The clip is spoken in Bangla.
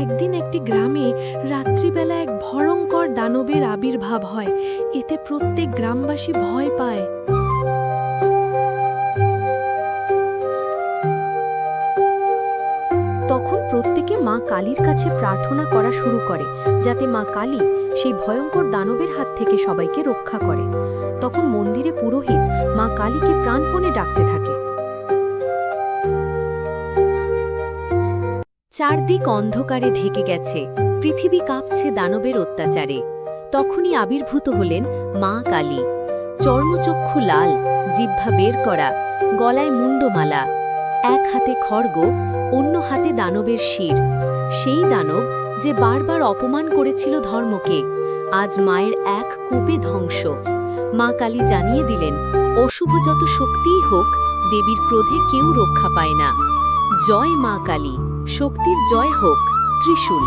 একদিন একটি গ্রামে রাত্রিবেলা এক ভয়ঙ্কর দানবের আবির্ভাব হয়। এতে প্রত্যেক গ্রামবাসী ভয় পায়। তখন প্রত্যেকে মা কালীর কাছে প্রার্থনা করা শুরু করে, যাতে মা কালী সেই ভয়ঙ্কর দানবের হাত থেকে সবাইকে রক্ষা করে। তখন মন্দিরে পুরোহিত মা কালীকে প্রাণপণে ডাকতে থাকে। চারদিক অন্ধকারে ঢেকে গেছে, পৃথিবী কাঁপছে দানবের অত্যাচারে। তখনই আবির্ভূত হলেন মা কালী। চর্মচক্ষু লাল, জিহ্বা বের করা, গলায় মুন্ডমালা, এক হাতে খড়গ, অন্য হাতে দানবের শির। সেই দানব যে বারবার অপমান করেছিল ধর্মকে, আজ মায়ের এক কূপে ধ্বংস। মা কালী জানিয়ে দিলেন, অশুভ যত শক্তিই হোক, দেবীর ক্রোধে কেউ রক্ষা পায় না। জয় মা কালী, শক্তির জয় হোক। ত্রিশূল।